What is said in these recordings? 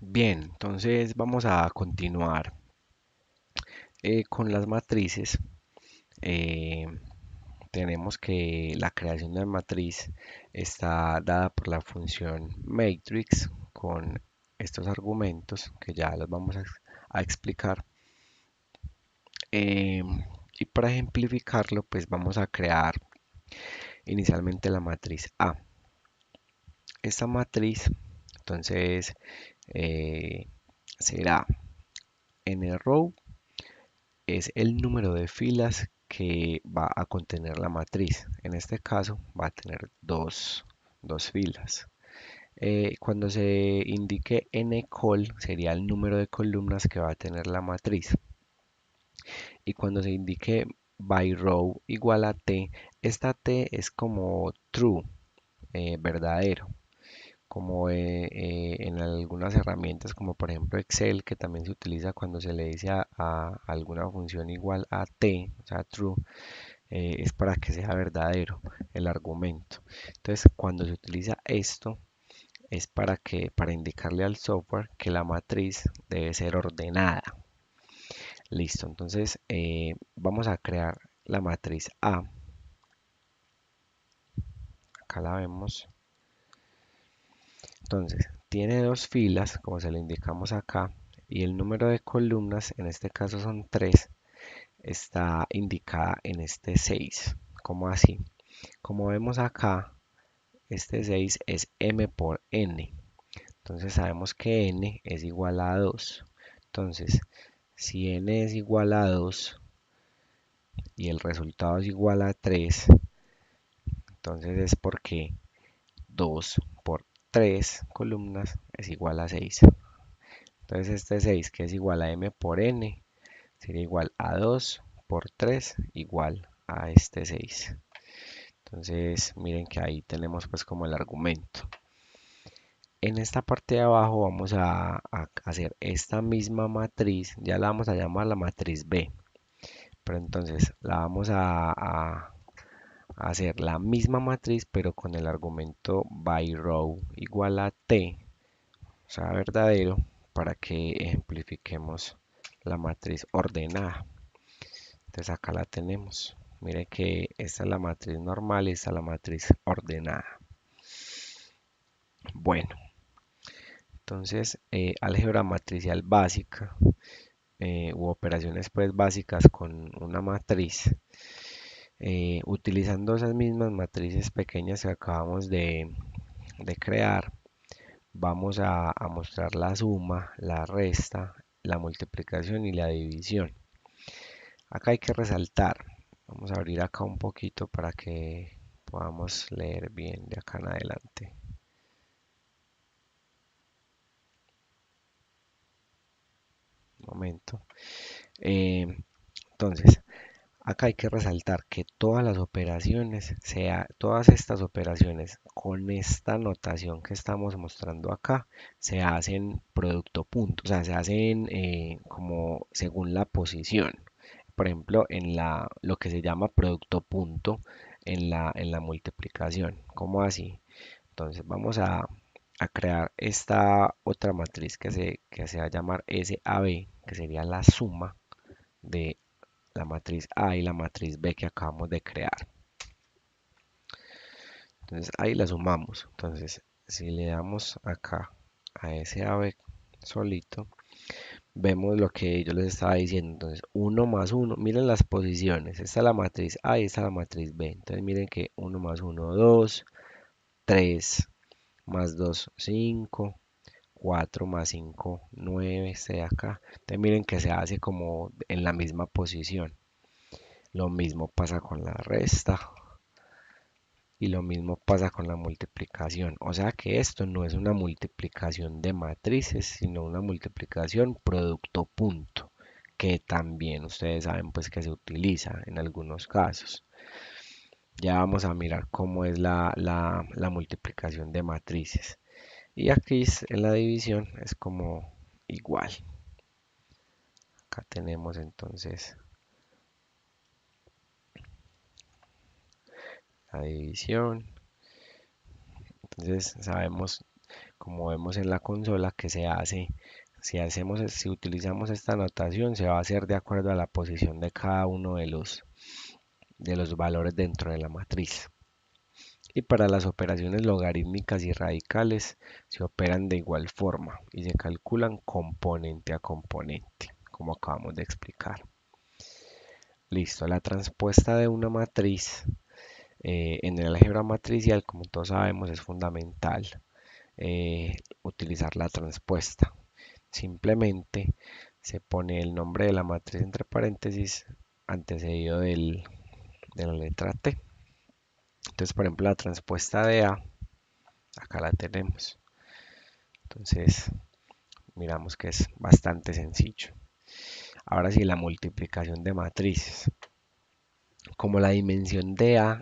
Bien, entonces vamos a continuar con las matrices. Eh, Tenemos que la creación de matriz está dada por la función matrix con estos argumentos que ya los vamos a explicar. Eh, y para ejemplificarlo, pues vamos a crear inicialmente la matriz A. Esta matriz, entonces, eh, será n row es el número de filas que va a contener la matriz. En este caso va a tener dos filas. Cuando se indique ncol sería el número de columnas que va a tener la matriz. Y cuando se indique by row igual a t, esta t es como true, verdadero, como en algunas herramientas como por ejemplo Excel, que también se utiliza cuando se le dice a alguna función igual a t, o sea, true, es para que sea verdadero el argumento. Entonces, cuando se utiliza esto, es para indicarle al software que la matriz debe ser ordenada. Listo, entonces vamos a crear la matriz A. Acá la vemos. Entonces, tiene dos filas, como se le indicamos acá, y el número de columnas, en este caso son 3, está indicada en este 6. ¿Cómo así? Como vemos acá, este 6 es m por n. Entonces sabemos que n es igual a 2. Entonces, si n es igual a 2 y el resultado es igual a 3, entonces es porque 2 por 3 columnas es igual a 6. Entonces este 6 que es igual a m por n sería igual a 2 por 3 igual a este 6. Entonces miren que ahí tenemos pues como el argumento. En esta parte de abajo vamos a hacer esta misma matriz, ya la vamos a llamar la matriz B, pero entonces la vamos a hacer la misma matriz pero con el argumento by row igual a t, o sea verdadero, para que ejemplifiquemos la matriz ordenada. Entonces acá la tenemos. Mire que esta es la matriz normal y esta es la matriz ordenada. Bueno, entonces álgebra matricial básica u operaciones pues básicas con una matriz. Utilizando esas mismas matrices pequeñas que acabamos de crear, vamos a mostrar la suma, la resta, la multiplicación y la división. Acá hay que resaltar, vamos a abrir acá un poquito para que podamos leer bien de acá en adelante. Un momento. Eh, entonces, acá hay que resaltar que todas las operaciones, todas estas operaciones con esta notación que estamos mostrando acá, se hacen producto punto, o sea, se hacen como según la posición. Por ejemplo, lo que se llama producto punto en la multiplicación. ¿Cómo así? Entonces vamos a crear esta otra matriz que se va a llamar SAB, que sería la suma de la matriz A y la matriz B que acabamos de crear. Entonces ahí la sumamos. Entonces si le damos acá a ese AB solito, vemos lo que yo les estaba diciendo. Entonces 1 más 1, miren las posiciones. Esta es la matriz A y esta es la matriz B. Entonces miren que 1 más 1, 2, 3 más 2, 5. 4 más 5, 9, este de acá. Entonces miren que se hace como en la misma posición. Lo mismo pasa con la resta y lo mismo pasa con la multiplicación. O sea que esto no es una multiplicación de matrices, sino una multiplicación producto punto, que también ustedes saben pues que se utiliza en algunos casos. Ya vamos a mirar cómo es la multiplicación de matrices. Y aquí en la división es como igual. Acá tenemos entonces la división. Entonces sabemos como vemos en la consola, que se hace, si utilizamos esta notación, se va a hacer de acuerdo a la posición de cada uno de los valores dentro de la matriz. Y para las operaciones logarítmicas y radicales se operan de igual forma y se calculan componente a componente, como acabamos de explicar. Listo, la transpuesta de una matriz en el álgebra matricial, como todos sabemos, es fundamental utilizar la transpuesta. Simplemente se pone el nombre de la matriz entre paréntesis antecedido de la letra T. Entonces, por ejemplo, la transpuesta de A, acá la tenemos. Entonces, miramos que es bastante sencillo. Ahora sí, la multiplicación de matrices. Como la dimensión de A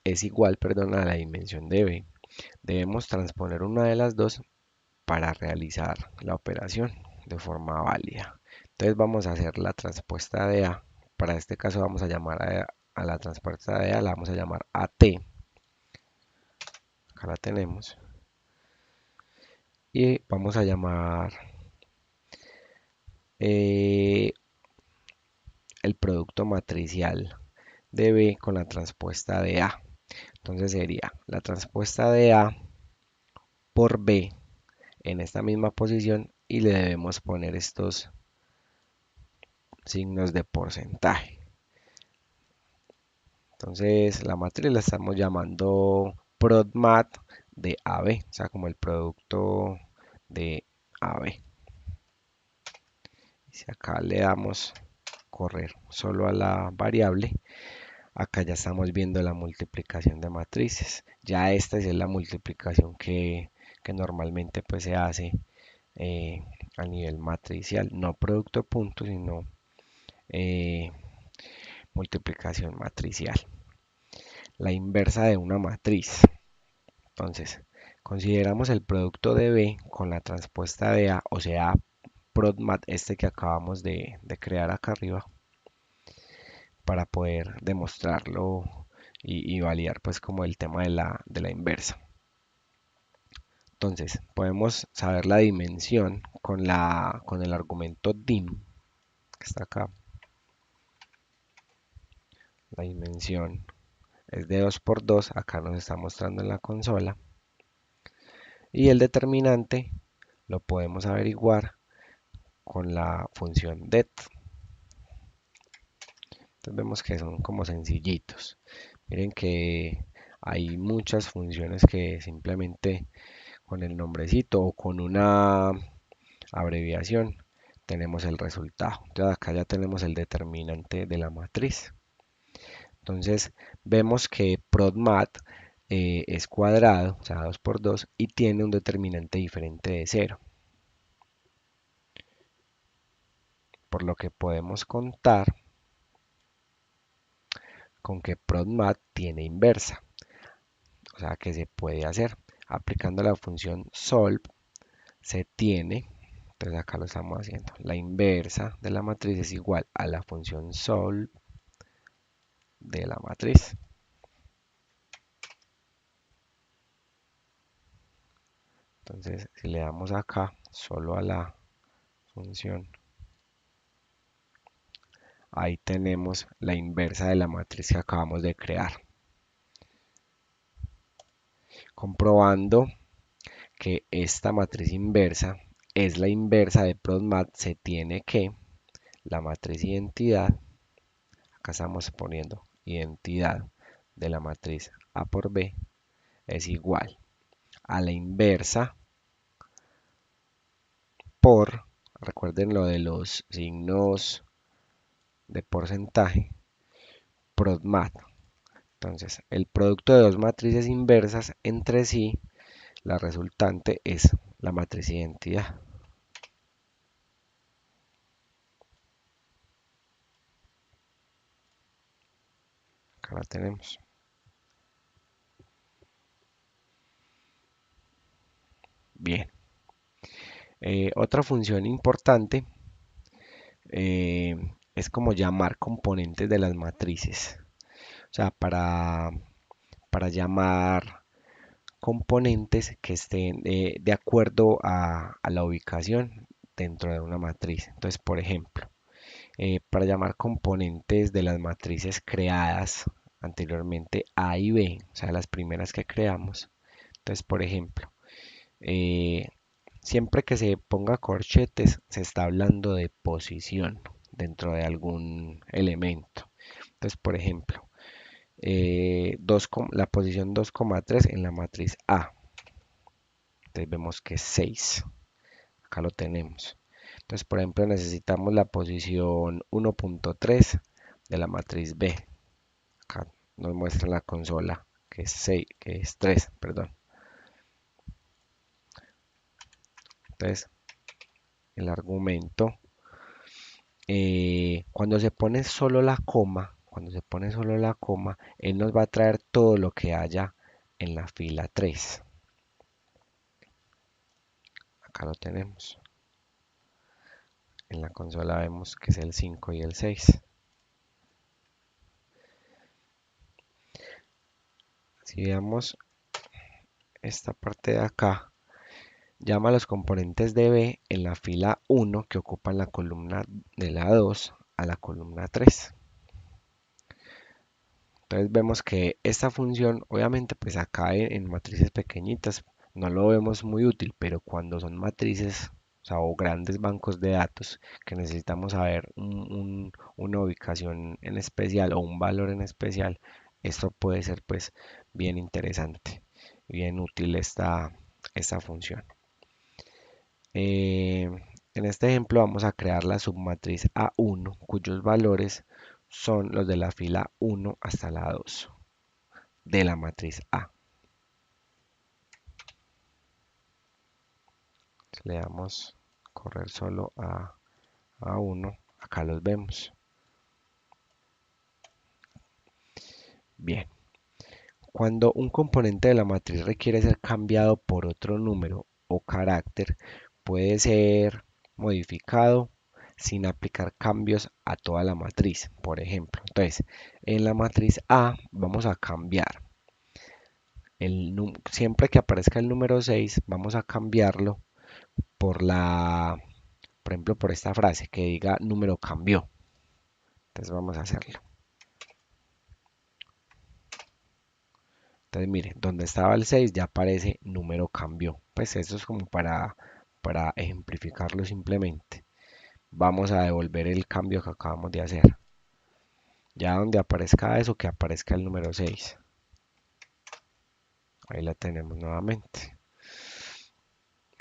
es igual, perdón, a la dimensión de B, debemos transponer una de las dos para realizar la operación de forma válida. Entonces vamos a hacer la transpuesta de A. Para este caso vamos a llamar a la transpuesta de A, la vamos a llamar AT. Acá la tenemos. Y vamos a llamar eh, el producto matricial de B con la transpuesta de A. Entonces sería la transpuesta de A por B en esta misma posición y le debemos poner estos signos de porcentaje. Entonces la matriz la estamos llamando ProdMat de AB, o sea, como el producto de AB. Y si acá le damos correr solo a la variable, acá ya estamos viendo la multiplicación de matrices. Ya esta es la multiplicación que normalmente pues se hace eh, a nivel matricial, no producto de puntos, sino eh, multiplicación matricial. La inversa de una matriz. Entonces, consideramos el producto de B con la transpuesta de A, o sea, ProdMat este que acabamos de crear acá arriba, para poder demostrarlo y validar pues como el tema de la inversa. Entonces, podemos saber la dimensión con el argumento dim, que está acá. La dimensión es de 2 por 2, acá nos está mostrando en la consola. Y el determinante lo podemos averiguar con la función det. Entonces vemos que son como sencillitos. Miren que hay muchas funciones que simplemente con el nombrecito o con una abreviación tenemos el resultado. Entonces acá ya tenemos el determinante de la matriz. Entonces vemos que ProdMat es cuadrado, o sea 2 por 2, y tiene un determinante diferente de 0. Por lo que podemos contar con que ProdMat tiene inversa. O sea que se puede hacer. Aplicando la función solve se tiene, entonces acá lo estamos haciendo, la inversa de la matriz es igual a la función solve de la matriz. Entonces si le damos acá solo a la función, ahí tenemos la inversa de la matriz que acabamos de crear. Comprobando que esta matriz inversa es la inversa de ProdMat, se tiene que la matriz identidad, acá estamos poniendo identidad de la matriz A por B, es igual a la inversa por, recuerden lo de los signos de porcentaje, ProdMat. Entonces, el producto de dos matrices inversas entre sí, la resultante es la matriz identidad. Acá la tenemos. Bien. Otra función importante es como llamar componentes de las matrices. O sea, para llamar componentes que estén de acuerdo a la ubicación dentro de una matriz. Entonces, por ejemplo, para llamar componentes de las matrices creadas anteriormente A y B, o sea, las primeras que creamos. Entonces, por ejemplo, eh, siempre que se ponga corchetes, se está hablando de posición dentro de algún elemento. Entonces, por ejemplo, la posición 2,3 en la matriz A. Entonces vemos que es 6. Acá lo tenemos. Entonces, por ejemplo, necesitamos la posición 1,3 de la matriz B. Acá nos muestra la consola que es 6, que es 3, perdón. Entonces, el argumento, cuando se pone solo la coma, él nos va a traer todo lo que haya en la fila 3. Acá lo tenemos. En la consola vemos que es el 5 y el 6. Si veamos esta parte de acá, llama a los componentes de B en la fila 1 que ocupan la columna de la 2 a la columna 3. Entonces vemos que esta función, obviamente, pues acá en matrices pequeñitas no lo vemos muy útil, pero cuando son matrices, o sea, o grandes bancos de datos que necesitamos saber una ubicación en especial o un valor en especial, esto puede ser pues bien interesante, bien útil esta función. Eh, en este ejemplo vamos a crear la submatriz A1, cuyos valores son los de la fila 1 hasta la 2 de la matriz A. Le damos correr solo a A1, acá los vemos. Bien, cuando un componente de la matriz requiere ser cambiado por otro número o carácter, puede ser modificado sin aplicar cambios a toda la matriz. Por ejemplo, entonces, en la matriz A vamos a cambiar siempre que aparezca el número 6, vamos a cambiarlo por por ejemplo, por esta frase que diga número cambió. Entonces vamos a hacerlo. Entonces mire, donde estaba el 6 ya aparece número cambió. Pues eso es como para ejemplificarlo simplemente. Vamos a devolver el cambio que acabamos de hacer. Ya donde aparezca eso, que aparezca el número 6. Ahí la tenemos nuevamente.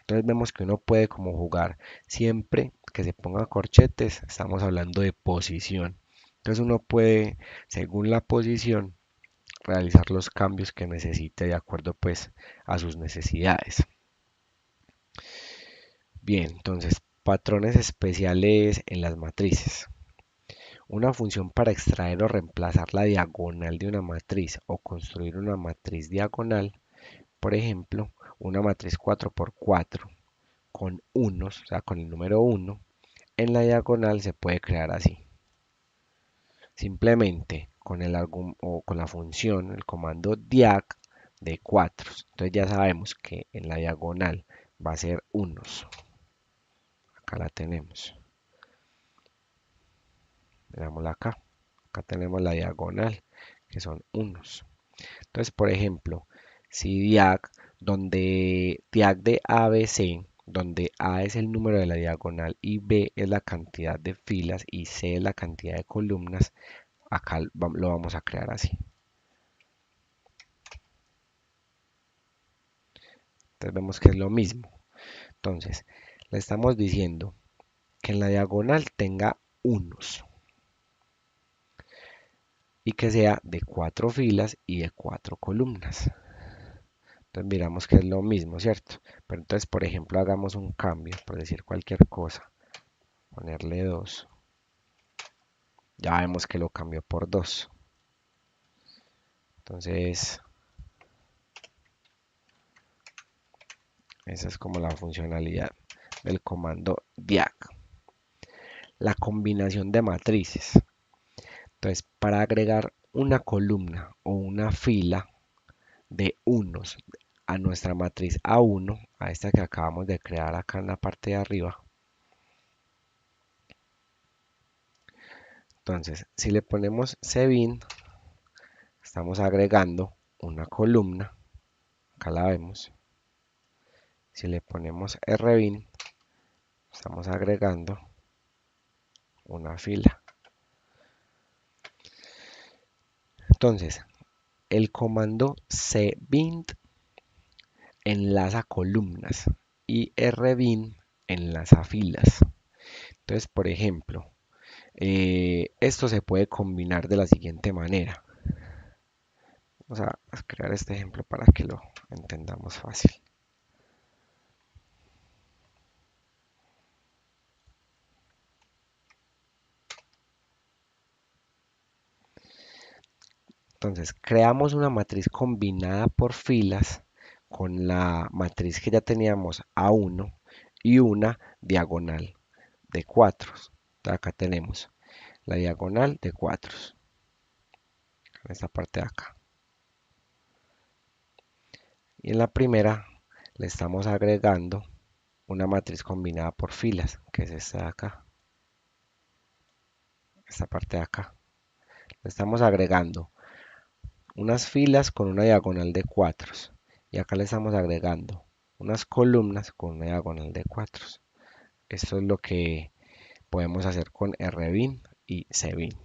Entonces vemos que uno puede como jugar siempre que se ponga corchetes, estamos hablando de posición. Entonces uno puede, según la posición, realizar los cambios que necesite de acuerdo pues a sus necesidades. Bien, entonces patrones especiales en las matrices. Una función para extraer o reemplazar la diagonal de una matriz o construir una matriz diagonal, por ejemplo, una matriz 4x4 con unos, o sea, con el número 1, en la diagonal se puede crear así. Simplemente con la función, el comando diag de 4. Entonces ya sabemos que en la diagonal va a ser unos. Acá la tenemos. Veámosla acá. Acá tenemos la diagonal, que son unos. Entonces, por ejemplo, si diag de ABC, donde A es el número de la diagonal y B es la cantidad de filas y C es la cantidad de columnas, acá lo vamos a crear así. Entonces vemos que es lo mismo. Entonces, le estamos diciendo que en la diagonal tenga unos y que sea de 4 filas y de 4 columnas. Entonces miramos que es lo mismo, ¿cierto? Pero entonces, por ejemplo, hagamos un cambio, por decir cualquier cosa. Ponerle 2. Ya vemos que lo cambió por 2. Entonces, esa es como la funcionalidad del comando diag. La combinación de matrices. Entonces, para agregar una columna o una fila de unos a nuestra matriz A1, a esta que acabamos de crear acá en la parte de arriba. Entonces, si le ponemos cbin, estamos agregando una columna, acá la vemos. Si le ponemos rbin, estamos agregando una fila. Entonces, el comando cbin enlaza columnas y rbin enlaza filas. Entonces, por ejemplo, esto se puede combinar de la siguiente manera. Vamos a crear este ejemplo para que lo entendamos fácil. Entonces, creamos una matriz combinada por filas con la matriz que ya teníamos A1 y una diagonal de 4. Acá tenemos la diagonal de 4 en esta parte de acá. Y en la primera le estamos agregando una matriz combinada por filas, que es esta de acá, esta parte de acá. Le estamos agregando unas filas con una diagonal de 4 y acá le estamos agregando unas columnas con una diagonal de 4. Esto es lo que podemos hacer con rbin y cbin.